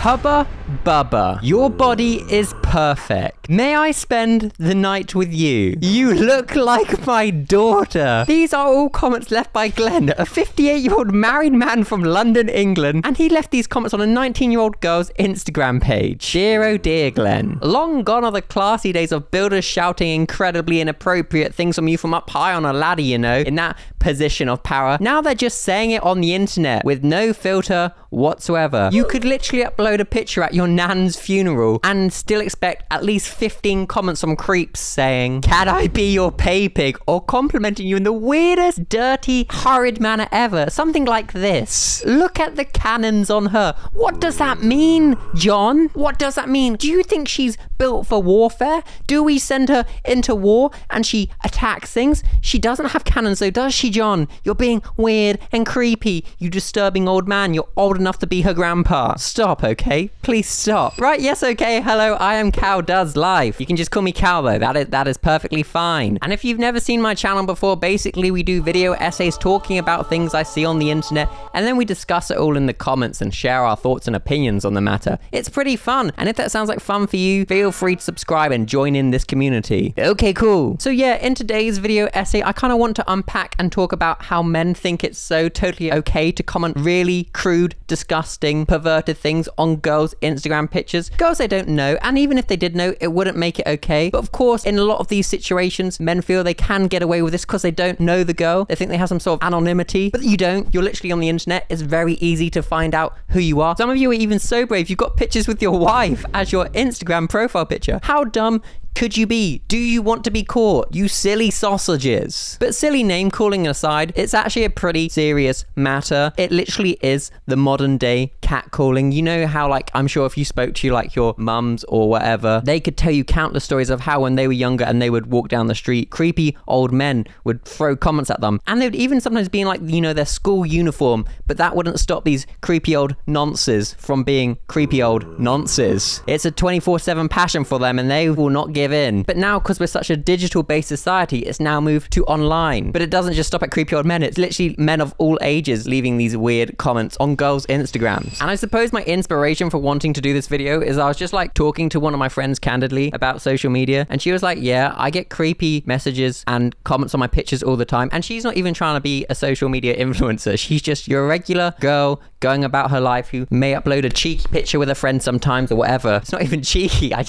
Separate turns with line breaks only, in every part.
Hubba Bubba, your body is perfect. May I spend the night with you? You look like my daughter. These are all comments left by Glenn, a 58-year-old married man from London, England, and he left these comments on a 19-year-old girl's Instagram page. Dear oh dear, Glenn. Long gone are the classy days of builders shouting incredibly inappropriate things from you from up high on a ladder, you know, in that position of power. Now they're just saying it on the internet with no filter whatsoever. You could literally upload a picture at your nan's funeral and still expect at least 15 comments from creeps saying, "Can I be your pay pig?" or complimenting you in the weirdest, dirty, horrid manner ever. Something like this. Look at the cannons on her. What does that mean, John? What does that mean? Do you think she's built for warfare? Do we send her into war and she attacks things? She doesn't have cannons though, does she, John? You're being weird and creepy, you disturbing old man. You're old enough to be her grandpa. Stop, okay? Please stop. Right, yes, okay, hello, I am Cow Does Life. You can just call me Cow though, that is perfectly fine. And if you've never seen my channel before, basically we do video essays talking about things I see on the internet, and then we discuss it all in the comments and share our thoughts and opinions on the matter. It's pretty fun, and if that sounds like fun for you, feel free to subscribe and join in this community. Okay, cool. So yeah, in today's video essay, I kind of want to unpack and talk about how men think it's so totally okay to comment really crude, disgusting, perverted things on girls' Instagram pictures. Girls they don't know, and even if they did know, it wouldn't make it okay. But of course, in a lot of these situations, men feel they can get away with this because they don't know the girl. They think they have some sort of anonymity, but you don't. You're literally on the internet. It's very easy to find out who you are. Some of you are even so brave, you've got pictures with your wife as your Instagram profile picture. How dumb could you be? Do you want to be caught? You silly sausages. But silly name calling aside, it's actually a pretty serious matter. It literally is the modern day catcalling. You know how, like, I'm sure if you spoke to like your mums or whatever, they could tell you countless stories of how when they were younger and they would walk down the street, creepy old men would throw comments at them. And they would even sometimes be in like, you know, their school uniform, but that wouldn't stop these creepy old nonces from being creepy old nonces. It's a 24/7 passion for them and they will not give in. But now, because we're such a digital based society, it's now moved to online. But it doesn't just stop at creepy old men. It's literally men of all ages leaving these weird comments on girls' Instagrams. And I suppose my inspiration for wanting to do this video is I was just like talking to one of my friends candidly about social media, and she was like, yeah, I get creepy messages and comments on my pictures all the time. And she's not even trying to be a social media influencer. She's just your regular girl going about her life who may upload a cheeky picture with a friend sometimes or whatever. It's not even cheeky. I'm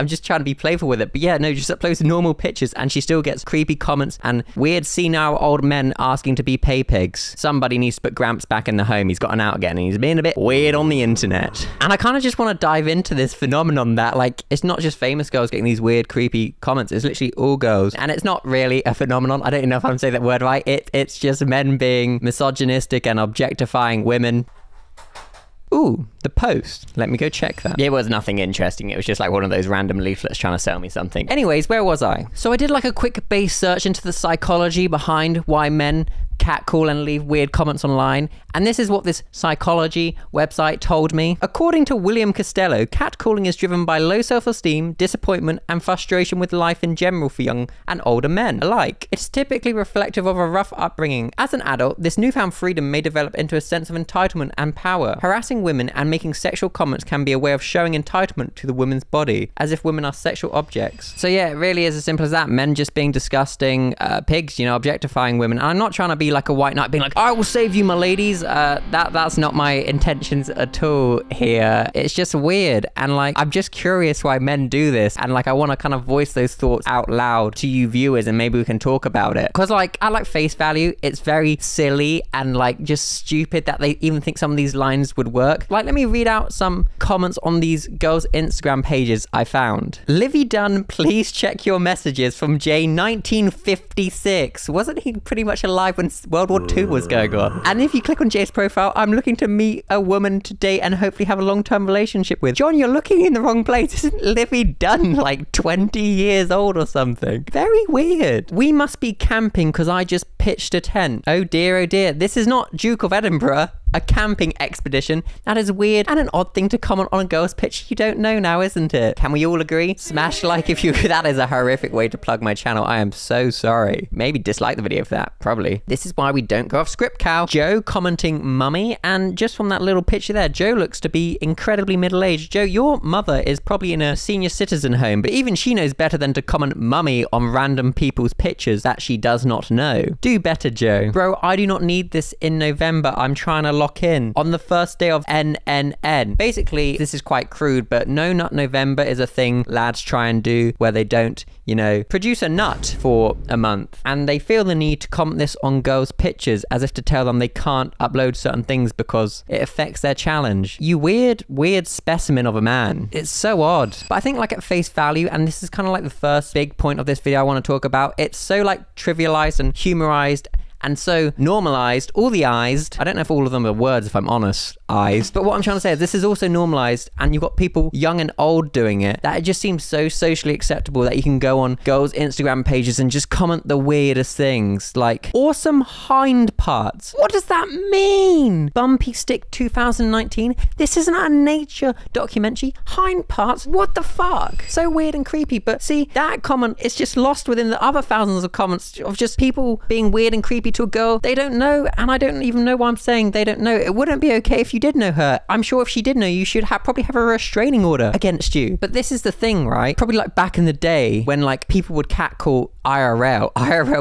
just trying to be playful with it. But yeah, no, just uploads normal pictures and she still gets creepy comments and weird senile old men asking to be pay pigs. Somebody needs to put Gramps back in the home. He's gotten out again and he's being a bit weird on the internet. And I kind of just want to dive into this phenomenon that, like, it's not just famous girls getting these weird creepy comments. It's literally all girls. And it's not really a phenomenon. I don't even know if I'm saying that word right. It's just men being misogynistic and objectifying women. Ooh, the post. Let me go check that. It was nothing interesting. It was just like one of those random leaflets trying to sell me something. Anyways, where was I? So I did like a quick base search into the psychology behind why men catcall and leave weird comments online, and this is what this psychology website told me. According to William Costello, catcalling is driven by low self-esteem, disappointment, and frustration with life in general for young and older men alike. It's typically reflective of a rough upbringing. As an adult, this newfound freedom may develop into a sense of entitlement and power. Harassing women and making sexual comments can be a way of showing entitlement to the woman's body, as if women are sexual objects. So yeah, it really is as simple as that. Men just being disgusting pigs, you know, objectifying women. And I'm not trying to be like a white knight being like, I will save you, my ladies. That's not my intentions at all here. It's just weird, and like, I'm just curious why men do this, and like, I want to kind of voice those thoughts out loud to you viewers, and maybe we can talk about it. Because like, at like face value, it's very silly and like just stupid that they even think some of these lines would work. Like, let me read out some comments on these girls' Instagram pages I found. Livvy Dunne, please check your messages, from Jay 1956. Wasn't he pretty much alive when World War II was going on? And if you click on Jay's profile, I'm looking to meet a woman to date and hopefully have a long-term relationship with. John, you're looking in the wrong place. Isn't Livvy Dunne like 20 years old or something? Very weird. We must be camping because I just pitched a tent. Oh dear, oh dear. This is not Duke of Edinburgh. a camping expedition. That is weird and an odd thing to comment on a girl's picture you don't know now, isn't it? Can we all agree? Smash like if you... That is a horrific way to plug my channel. I am so sorry. Maybe dislike the video for that. Probably. This is why we don't go off script, Cal. Joe commenting mummy, and just from that little picture there, Joe looks to be incredibly middle-aged. Joe, your mother is probably in a senior citizen home, but even she knows better than to comment mummy on random people's pictures that she does not know. Do better, Joe. Bro, I do not need this in November. I'm trying to lock in on the first day of NNN. Basically, this is quite crude, but No Nut November is a thing lads try and do where they don't, you know, produce a nut for a month. And they feel the need to comment this on girls' pictures as if to tell them they can't upload certain things because it affects their challenge. You weird specimen of a man. It's so odd. But I think like at face value, and this is kind of like the first big point of this video I want to talk about, it's so like trivialized and humorized and so normalized, all the eyes. I don't know if all of them are words, if I'm honest, eyes. But what I'm trying to say is this is also normalized, and you've got people young and old doing it, that it just seems so socially acceptable that you can go on girls' Instagram pages and just comment the weirdest things, like awesome hind parts. What does that mean? Bumpy Stick 2019? This isn't a nature documentary. Hind parts? What the fuck? So weird and creepy. But see, that comment is just lost within the other thousands of comments of just people being weird and creepy to a girl they don't know, and I don't even know why I'm saying they don't know. It wouldn't be okay if you did know her. I'm sure if she did know you, should probably have a restraining order against you. But this is the thing, right? Probably like back in the day when like people would catcall IRL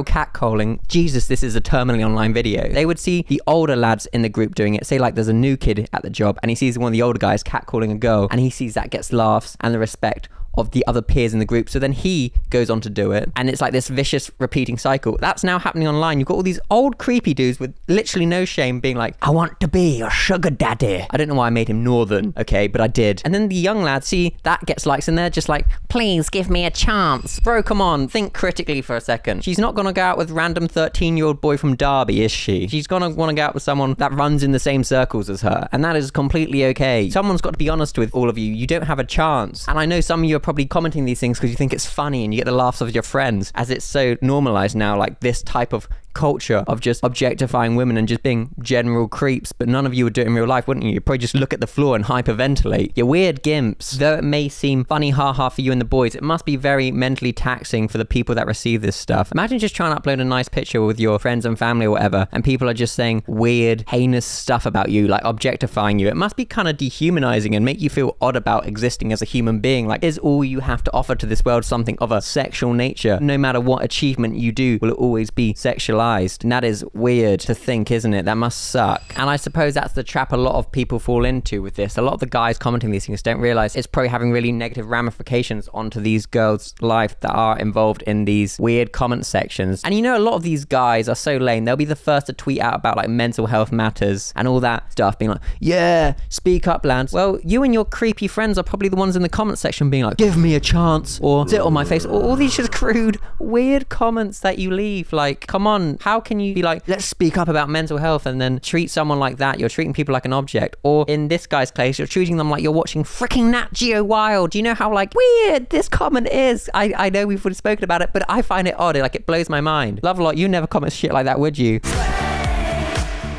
catcalling. Jesus, this is a terminally online video. They would see the older lads in the group doing it. Say like there's a new kid at the job and he sees one of the older guys catcalling a girl, and he sees that gets laughs and the respect of the other peers in the group, so then he goes on to do it, and it's like this vicious repeating cycle. That's now happening online. You've got all these old creepy dudes with literally no shame being like, I want to be your sugar daddy. I don't know why I made him northern, okay, but I did. And then the young lads see that gets likes and they're just like, please give me a chance. Bro, come on, think critically for a second. She's not gonna go out with random 13-year-old boy from Derby, is she? She's gonna want to go out with someone that runs in the same circles as her, and that is completely okay. Someone's got to be honest with all of you. You don't have a chance. And I know some of you are probably commenting these things because you think it's funny and you get the laughs of your friends, as it's so normalized now, like this type of culture of just objectifying women and just being general creeps. But none of you would do it in real life, wouldn't you? You'd probably just look at the floor and hyperventilate. You're weird gimps. Though it may seem funny haha for you and the boys, it must be very mentally taxing for the people that receive this stuff. Imagine just trying to upload a nice picture with your friends and family or whatever, and people are just saying weird, heinous stuff about you, like objectifying you. It must be kind of dehumanizing and make you feel odd about existing as a human being. Like, is all you have to offer to this world something of a sexual nature? No matter what achievement you do, will it always be sexualized? And that is weird to think, isn't it? That must suck. And I suppose that's the trap a lot of people fall into with this. A lot of the guys commenting these things don't realize it's probably having really negative ramifications onto these girls' life that are involved in these weird comment sections. And you know, a lot of these guys are so lame. They'll be the first to tweet out about like mental health matters and all that stuff, being like, yeah, speak up, lads. Well, you and your creepy friends are probably the ones in the comment section being like, give me a chance, or sit on my face, or all these just crude, weird comments that you leave. Like, come on, how can you be like, let's speak up about mental health, and then treat someone like that? You're treating people like an object. Or in this guy's case, you're treating them like you're watching freaking Nat Geo Wild. Do you know how like weird this comment is? I know we've already spoken about it, but I find it odd. Like, it blows my mind. Love a lot, you never comment shit like that, would you?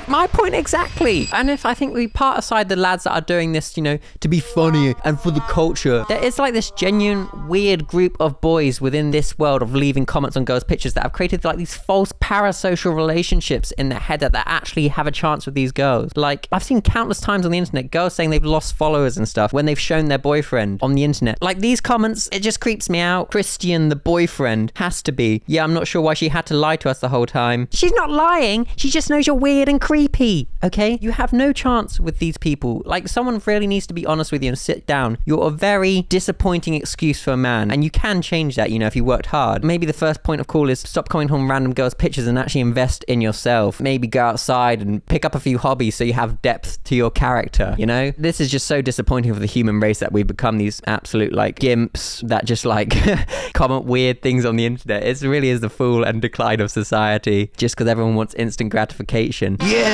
My point exactly. And if I think we part aside the lads that are doing this, you know, to be funny and for the culture, there is like this genuine weird group of boys within this world of leaving comments on girls' pictures that have created like these false parasocial relationships in their head that actually have a chance with these girls. Like, I've seen countless times on the internet girls saying they've lost followers and stuff when they've shown their boyfriend on the internet. Like, these comments, it just creeps me out. Christian, the boyfriend, has to be. Yeah, I'm not sure why she had to lie to us the whole time. She's not lying. She just knows you're weird and creepy. Okay? You have no chance with these people. Like, someone really needs to be honest with you and sit down. You're a very disappointing excuse for a man, and you can change that, you know, if you worked hard. Maybe the first point of call is stop commenting on random girls' pictures and actually invest in yourself. Maybe go outside and pick up a few hobbies so you have depth to your character, you know? This is just so disappointing for the human race that we've become these absolute, like, gimps that just, like, comment weird things on the internet. It really is the fall and decline of society just because everyone wants instant gratification. Yeah!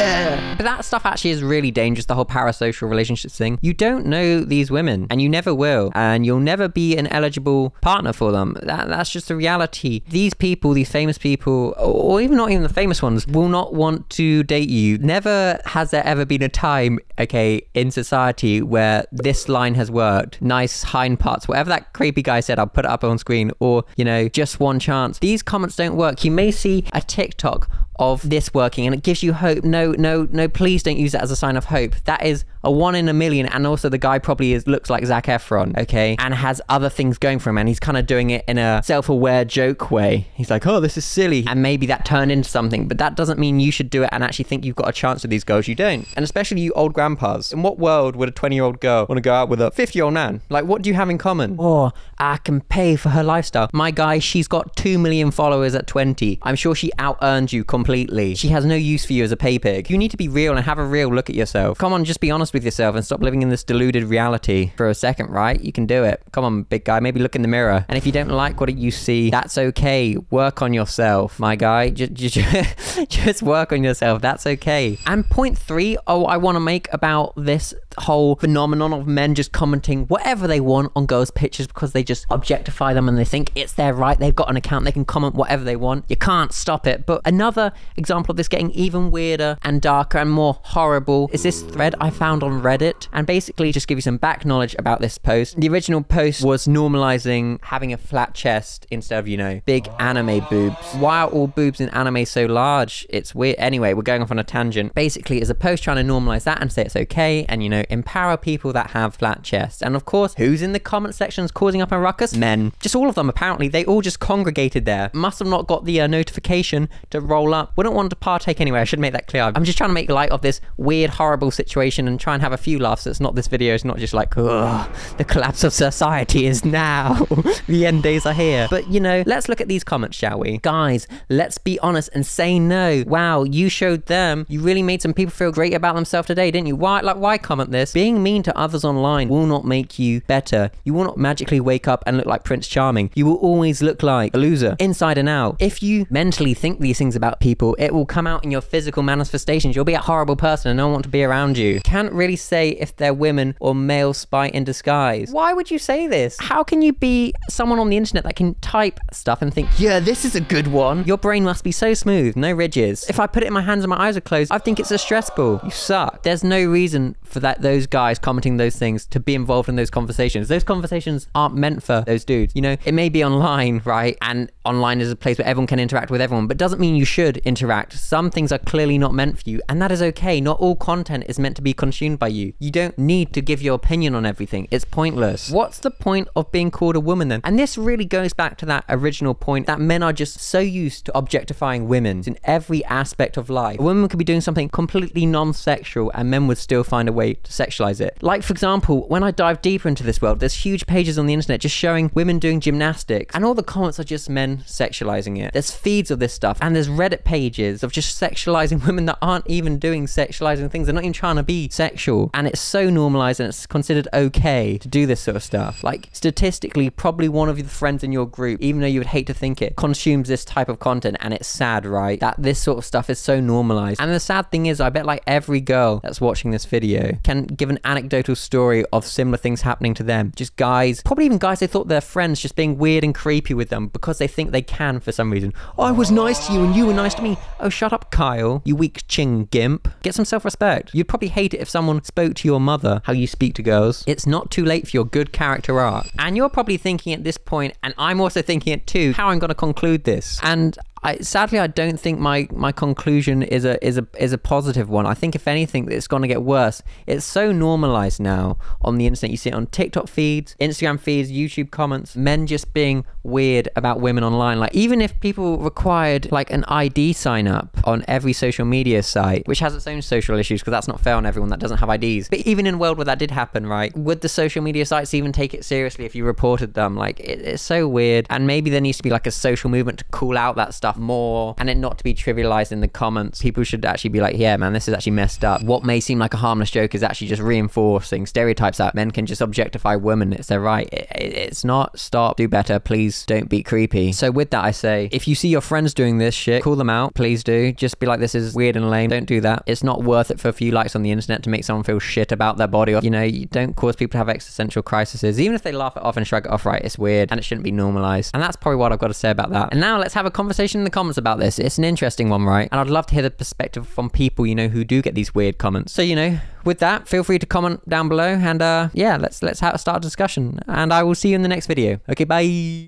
But that stuff actually is really dangerous, the whole parasocial relationships thing. You don't know these women, and you never will, and you'll never be an eligible partner for them. That's just the reality. These people, these famous people, or even not even the famous ones, will not want to date you. Never has there ever been a time, okay, in society where this line has worked. Nice hind parts, whatever that creepy guy said, I'll put it up on screen, or, you know, just one chance. These comments don't work. You may see a TikTok of this working and it gives you hope. No, please don't use that as a sign of hope. That is a 1 in a million, and also the guy probably looks like Zac Efron, okay, and has other things going for him, and he's kind of doing it in a self-aware joke way. He's like, oh, this is silly, and maybe that turned into something, but that doesn't mean you should do it and actually think you've got a chance with these girls. You don't. And especially you old grandpas. In what world would a 20-year-old girl want to go out with a 50-year-old man? Like, what do you have in common? Oh, I can pay for her lifestyle. My guy, she's got 2 million followers at 20. I'm sure she out-earned you completely. She has no use for you as a pay pig. You need to be real and have a real look at yourself. Come on, just be honest with yourself and stop living in this deluded reality for a second, right? You can do it. Come on, big guy, maybe look in the mirror. And if you don't like what you see, that's okay. Work on yourself, my guy. Just work on yourself. That's okay. And point 3, I want to make about this whole phenomenon of men just commenting whatever they want on girls' pictures because they just objectify them and they think it's their right. They've got an account. They can comment whatever they want. You can't stop it. But another example of this getting even weirder and darker and more horrible is this thread I found on Reddit. And basically just give you some back knowledge about this post. The original post was normalizing having a flat chest instead of, you know, big anime boobs. Why are all boobs in anime so large? It's weird. Anyway, we're going off on a tangent. Basically, it's a post trying to normalize that and say it's okay and, you know, empower people that have flat chests. And of course, who's in the comment sections causing up a ruckus? Men. Just all of them, apparently. They all just congregated there. Must have not got the notification to roll up. Wouldn't want to partake anyway. I should make that clear. I'm just trying to make light of this weird, horrible situation and try and have a few laughs. It's not this video. It's not just like, ugh, the collapse of society is now. The end days are here. But, you know, let's look at these comments, shall we? Guys, let's be honest and say no. Wow, you showed them. You really made some people feel great about themselves today, didn't you? Why comment this? Being mean to others online will not make you better. You will not magically wake up and look like Prince Charming. You will always look like a loser, inside and out. If you mentally think these things about people, it will come out in your physical manifestations. You'll be a horrible person and no one want to be around you. Can't really say if they're women or male spy in disguise. Why would you say this? How can you be someone on the internet that can type stuff and think, yeah, this is a good one? Your brain must be so smooth, no ridges. If I put it in my hands and my eyes are closed, I think it's a stress ball. You suck. There's no reason for those guys commenting those things to be involved in those conversations. Those conversations aren't meant for those dudes. You know, it may be online, right? And online is a place where everyone can interact with everyone, but doesn't mean you should interact. Some things are clearly not meant for you, and that is okay. Not all content is meant to be consumed by you. You don't need to give your opinion on everything. It's pointless. What's the point of being called a woman then? And this really goes back to that original point that men are just so used to objectifying women in every aspect of life. A woman could be doing something completely non-sexual and men would still find a way to sexualize it. Like, for example, when I dive deeper into this world, there's huge pages on the internet just showing women doing gymnastics, and all the comments are just men sexualizing it. There's feeds of this stuff, and there's Reddit pages of just sexualizing women that aren't even doing sexualizing things. They're not even trying to be sexual, and it's so normalized and it's considered okay to do this sort of stuff. Like, statistically, probably one of the friends in your group, even though you would hate to think it, consumes this type of content, and it's sad, right? That this sort of stuff is so normalized. And the sad thing is, I bet like every girl that's watching this video can give an anecdotal story of similar things happening to them. Just guys, probably even guys they thought they're friends, just being weird and creepy with them because they think they can for some reason. Oh, I was nice to you and you were nice to me. Oh, shut up, Kyle, you weak chin gimp. Get some self-respect. You'd probably hate it if someone spoke to your mother how you speak to girls. It's not too late for your good character arc. And you're probably thinking at this point, and I'm also thinking it too, how I'm going to conclude this. And sadly, I don't think my conclusion is a positive one. I think if anything, it's going to get worse. It's so normalized now on the internet. You see it on TikTok feeds, Instagram feeds, YouTube comments, men just being weird about women online. Like, even if people required like an ID sign up on every social media site, which has its own social issues because that's not fair on everyone that doesn't have IDs. But even in a world where that did happen, right, would the social media sites even take it seriously if you reported them? Like, it's so weird. And maybe there needs to be like a social movement to call out that stuff stuff more and it not to be trivialized in the comments. People should actually be like, yeah, man, this is actually messed up. What may seem like a harmless joke is actually just reinforcing stereotypes that men can just objectify women. It's their right. It's not. Stop. Do better. Please don't be creepy. So with that, I say, if you see your friends doing this shit, call them out. Please do. Just be like, this is weird and lame. Don't do that. It's not worth it for a few likes on the internet to make someone feel shit about their body. Or, you know, you don't cause people to have existential crises. Even if they laugh it off and shrug it off, right, it's weird and it shouldn't be normalized. And that's probably what I've got to say about that. And now let's have a conversation in the comments about this. It's an interesting one, right? And I'd love to hear the perspective from people, you know, who do get these weird comments. So, you know, with that, feel free to comment down below and yeah, let's start a discussion and I will see you in the next video. Okay, bye.